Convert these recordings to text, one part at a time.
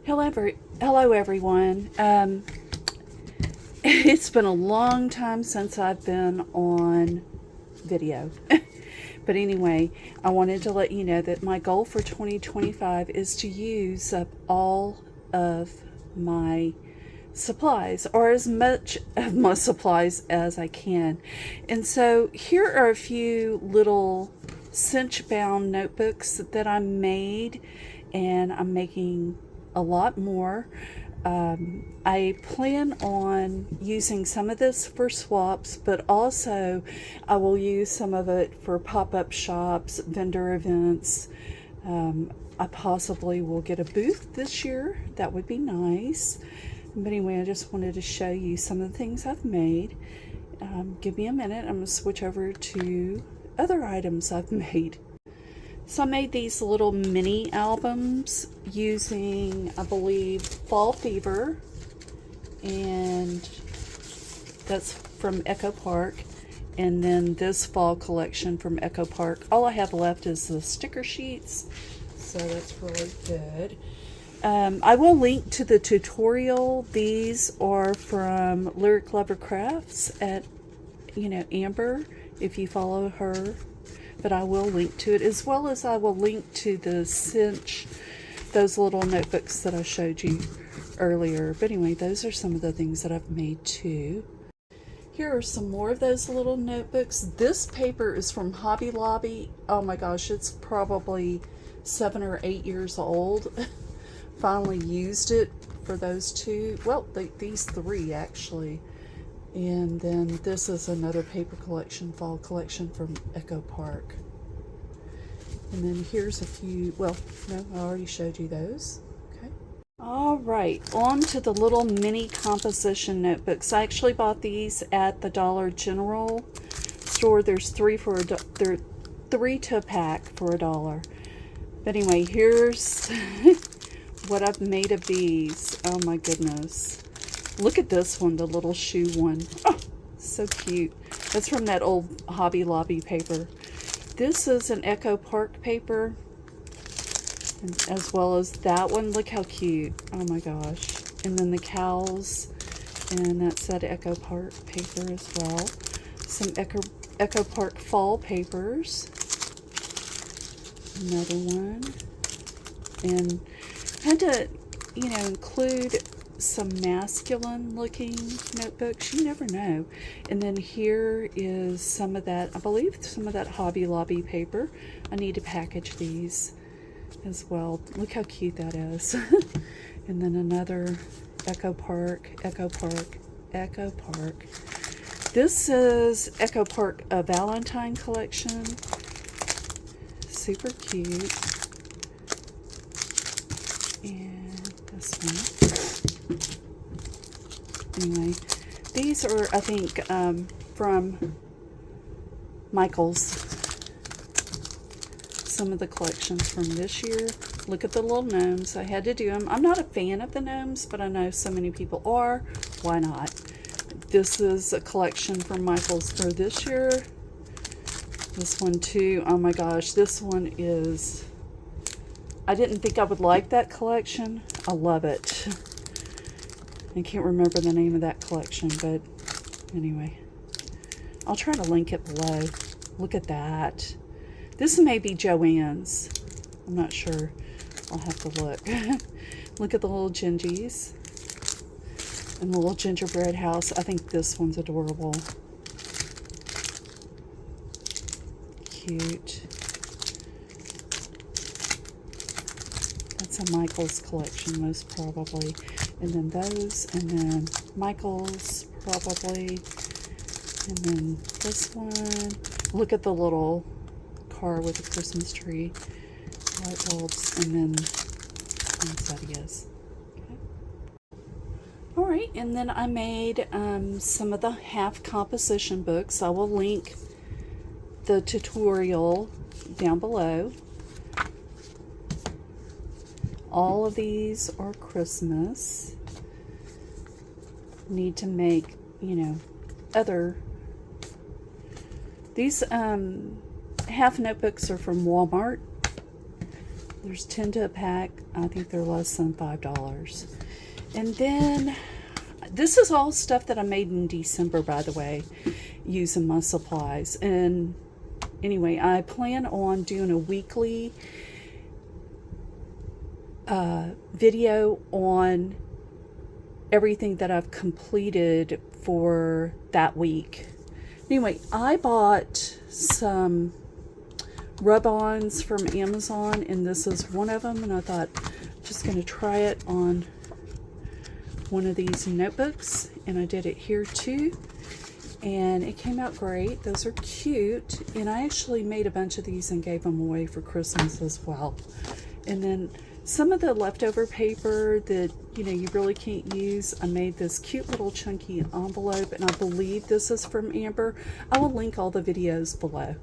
Hello everyone. It's been a long time since I've been on video. But anyway, I wanted to let you know that my goal for 2025 is to use up all of my supplies, or as much of my supplies as I can. And so here are a few little cinch bound notebooks that I made, and I'm making a lot more. I plan on using some of this for swaps, but also I will use some of it for pop-up shops, vendor events. I possibly will get a booth this year. That would be nice. But anyway, I just wanted to show you some of the things I've made. Give me a minute. I'm going to switch over to other items I've made. So I made these little mini albums using, I believe, Fall Fever, and that's from Echo Park, and then this fall collection from Echo Park. All I have left is the sticker sheets, so that's really good. I will link to the tutorial. These are from Lyric Lover Crafts at, Amber, if you follow her. But I will link to it, as well as I will link to the cinch, those little notebooks that I showed you earlier. But anyway, those are some of the things that I've made too. Here are some more of those little notebooks. This paper is from Hobby Lobby. Oh my gosh, it's probably 7 or 8 years old. Finally used it for those two. Well, these three actually. And then this is another paper collection, fall collection from Echo Park. And then here's a few, well, no, I already showed you those. Okay. All right, on to the little mini composition notebooks. I actually bought these at the Dollar General store. There's three to a pack for $1. But anyway, here's what I've made of these. Oh my goodness. Look at this one, the little shoe one. Oh, so cute. That's from that old Hobby Lobby paper. This is an Echo Park paper, as well as that one. Look how cute. Oh my gosh. And then the cows, and that's that Echo Park paper as well. Some Echo Park fall papers. Another one. And I had to, include some masculine looking notebooks. You never know. And then here is some of that, I believe some of that Hobby Lobby paper. I need to package these as well. Look how cute that is. And then another Echo Park. This is Echo Park, a Valentine collection. Super cute. And this one. Anyway, these are, I think, from Michael's. Some of the collections from this year. Look at the little gnomes. I had to do them. I'm not a fan of the gnomes, but I know so many people are. Why not? This is a collection from Michael's for this year. This one too. Oh my gosh, this one is... I didn't think I would like that collection. I love it. I can't remember the name of that collection, but anyway. I'll try to link it below. Look at that. This may be Joann's. I'm not sure. I'll have to look. Look at the little gingies. And the little gingerbread house. I think this one's adorable. Cute. That's a Michael's collection, most probably. And then those, and then Michael's, probably. And then this one. Look at the little car with the Christmas tree. Light bulbs. And then poinsettias. Okay. Alright, and then I made some of the half composition books. I will link the tutorial down below. All of these are Christmas. Need to make, other. These half notebooks are from Walmart. There's 10 to a pack. I think they're less than $5. And then this is all stuff that I made in December, by the way, using my supplies. And anyway, I plan on doing a weekly video on everything that I've completed for that week. Anyway, I bought some rub-ons from Amazon, and this is one of them, and I thought I'm just going to try it on one of these notebooks, and I did it here too, and it came out great. Those are cute, and I actually made a bunch of these and gave them away for Christmas as well. And then some of the leftover paper that, you know, you really can't use, I made this cute little chunky envelope, and I believe this is from Amber. I will link all the videos below.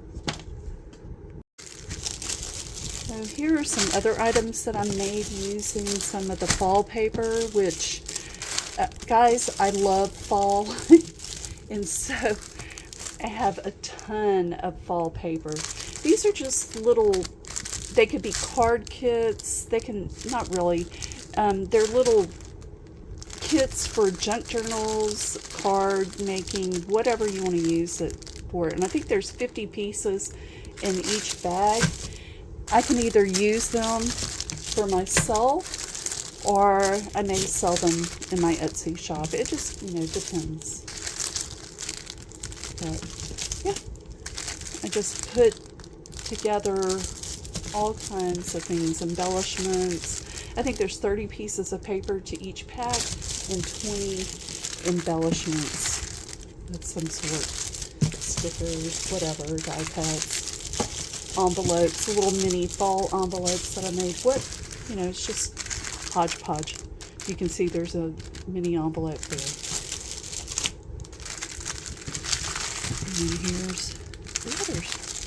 So here are some other items that I made using some of the fall paper, which, guys, I love fall. And so I have a ton of fall paper. These are just little, they could be card kits. They can, not really, they're little kits for junk journals, card making, whatever you want to use it for. And I think there's 50 pieces in each bag. I can either use them for myself, or I may sell them in my Etsy shop. It just, you know, depends. But yeah, I just put together all kinds of things, embellishments. I think there's 30 pieces of paper to each pack and 20 embellishments of some sort. Stickers, whatever, die cuts, envelopes, little mini fall envelopes that I made. What, you know, it's just hodgepodge. You can see there's a mini envelope there. And here's the others.